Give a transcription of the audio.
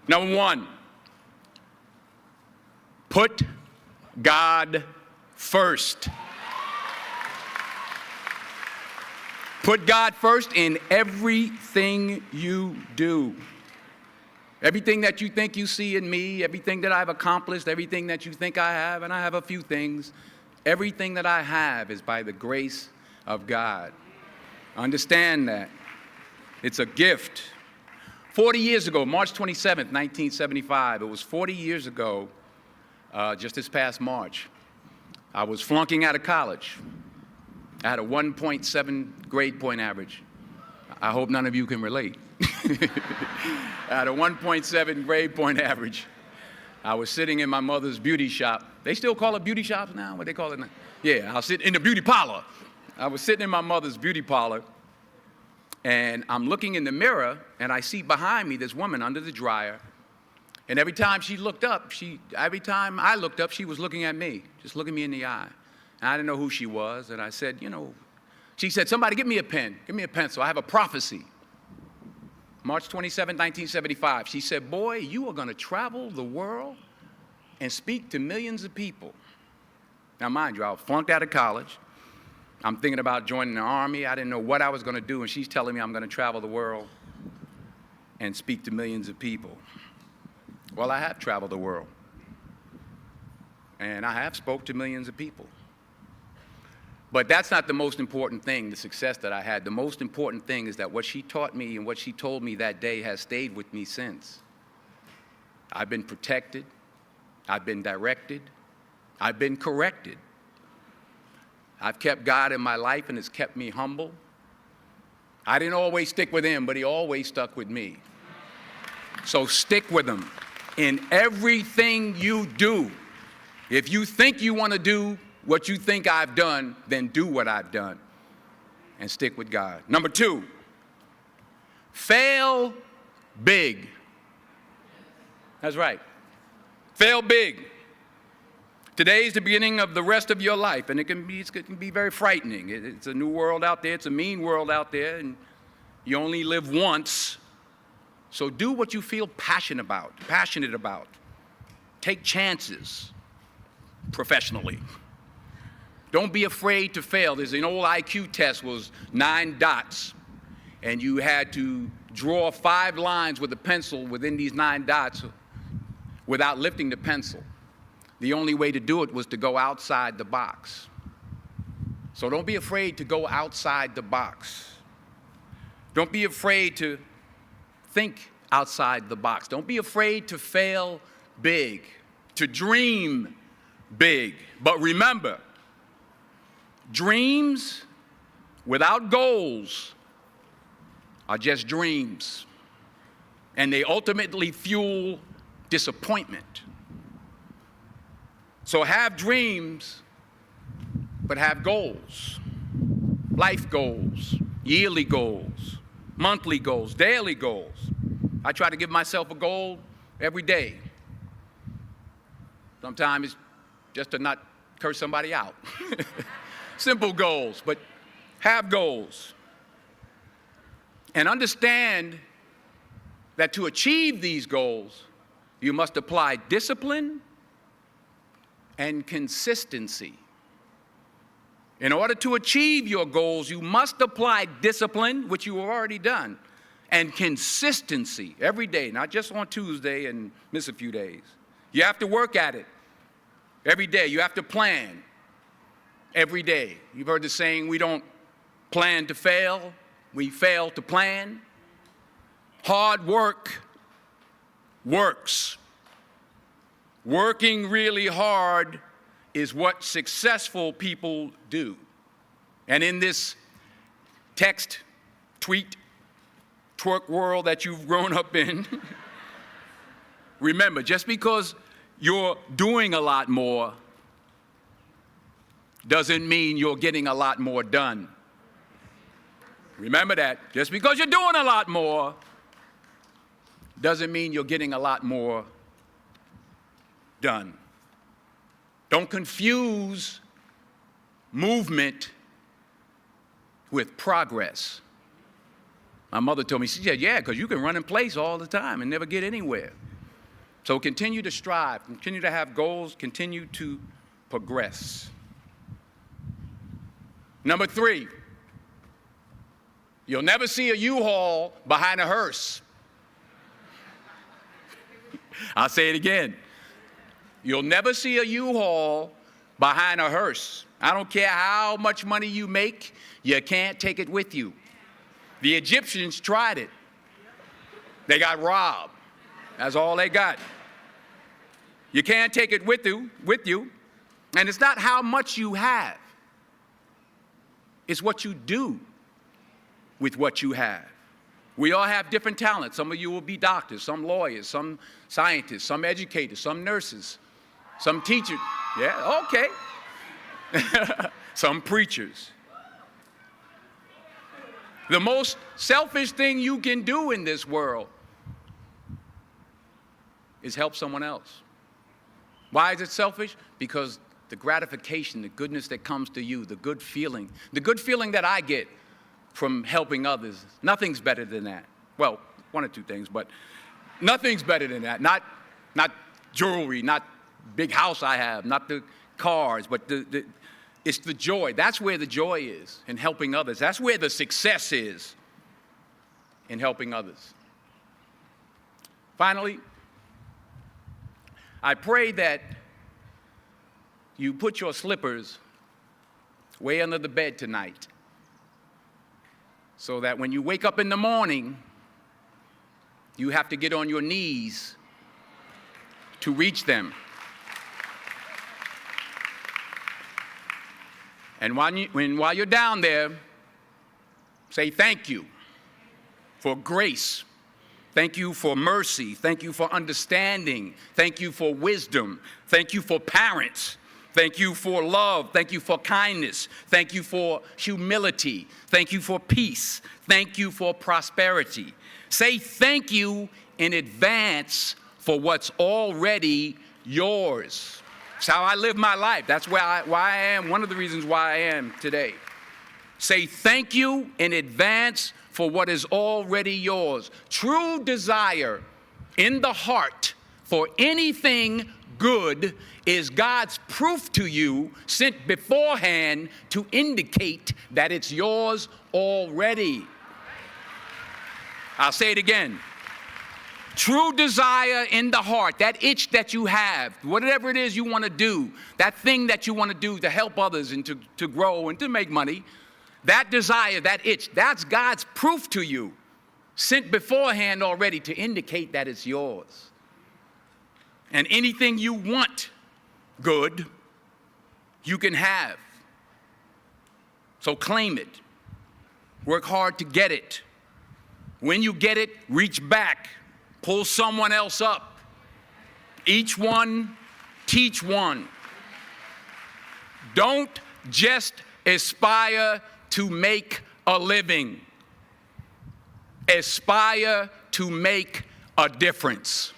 Number one, put God first. Put God first in everything you do. Everything that you think you see in me, everything that I've accomplished, everything that you think I have, and I have a few things, everything that I have is by the grace of God. Understand that. It's a gift. 40 years ago, March 27th, 1975, it was 40 years ago, just this past March, I was flunking out of college. I had a 1.7 grade point average. I hope none of you can relate. I had a 1.7 grade point average. I was sitting in my mother's beauty shop. They still call it beauty shops now? What they call it now? Yeah, I was sitting in the beauty parlor. I was sitting in my mother's beauty parlor, and I'm looking in the mirror, and I see behind me this woman under the dryer. And every time she looked up, every time I looked up, she was looking at me, just looking me in the eye. And I didn't know who she was, and I said, she said, somebody give me a pen, give me a pencil, I have a prophecy. March 27, 1975, she said, boy, you are gonna travel the world and speak to millions of people. Now mind you, I was flunked out of college. I'm thinking about joining the Army. I didn't know what I was gonna do, and she's telling me I'm gonna travel the world and speak to millions of people. Well, I have traveled the world, and I have spoke to millions of people. But that's not the most important thing, the success that I had. The most important thing is that what she taught me and what she told me that day has stayed with me since. I've been protected, I've been directed, I've been corrected. I've kept God in my life, and it's kept me humble. I didn't always stick with him, but he always stuck with me. So stick with him in everything you do. If you think you want to do what you think I've done, then do what I've done and stick with God. Number two, fail big. That's right. Fail big. Today's the beginning of the rest of your life, and it can be very frightening. It's a new world out there. It's a mean world out there, and you only live once. So do what you feel passionate about. Take chances professionally. Don't be afraid to fail. There's an old IQ test, was 9 dots, and you had to draw 5 lines with a pencil within these 9 dots without lifting the pencil. The only way to do it was to go outside the box. So don't be afraid to go outside the box. Don't be afraid to think outside the box. Don't be afraid to fail big, to dream big. But remember, dreams without goals are just dreams, and they ultimately fuel disappointment. So have dreams, but have goals. Life goals, yearly goals, monthly goals, daily goals. I try to give myself a goal every day. Sometimes it's just to not curse somebody out. Simple goals, but have goals. And understand that to achieve these goals, you must apply discipline and consistency. In order to achieve your goals, you must apply discipline, which you have already done, and consistency every day, not just on Tuesday and miss a few days. You have to work at it every day. You have to plan every day. You've heard the saying, we don't plan to fail, we fail to plan. Hard work works. Working really hard is what successful people do. And in this text, tweet, twerk world that you've grown up in, remember, just because you're doing a lot more doesn't mean you're getting a lot more done. Remember that. Just because you're doing a lot more doesn't mean you're getting a lot more done. Don't confuse movement with progress. My mother told me, she said, yeah, because you can run in place all the time and never get anywhere. So continue to strive, continue to have goals, continue to progress. Number 3, you'll never see a U-Haul behind a hearse. I'll say it again. You'll never see a U-Haul behind a hearse. I don't care how much money you make, you can't take it with you. The Egyptians tried it. They got robbed. That's all they got. You can't take it with you. And it's not how much you have. It's what you do with what you have. We all have different talents. Some of you will be doctors, some lawyers, some scientists, some educators, some nurses, some teachers. Yeah, okay. Some preachers. The most selfish thing you can do in this world is help someone else. Why is it selfish? Because the gratification, the goodness that comes to you, the good feeling that I get from helping others, nothing's better than that. Well, one or two things, but nothing's better than that. Not jewelry, not big house I have, not the cars, but it's the joy. That's where the joy is, in helping others. That's where the success is, in helping others. Finally, I pray that you put your slippers way under the bed tonight, so that when you wake up in the morning, you have to get on your knees to reach them. And while you're down there, say thank you for grace. Thank you for mercy. Thank you for understanding. Thank you for wisdom. Thank you for parents. Thank you for love. Thank you for kindness. Thank you for humility. Thank you for peace. Thank you for prosperity. Say thank you in advance for what's already yours. It's how I live my life. That's why I am, one of the reasons why I am today. Say thank you in advance for what is already yours. True desire in the heart for anything good is God's proof to you, sent beforehand to indicate that it's yours already. I'll say it again. True desire in the heart, that itch that you have, whatever it is you want to do, that thing that you want to do to help others and to grow and to make money, that desire, that itch, that's God's proof to you, sent beforehand already to indicate that it's yours. And anything you want good, you can have. So claim it. Work hard to get it. When you get it, reach back. Pull someone else up. Each one, teach one. Don't just aspire to make a living. Aspire to make a difference.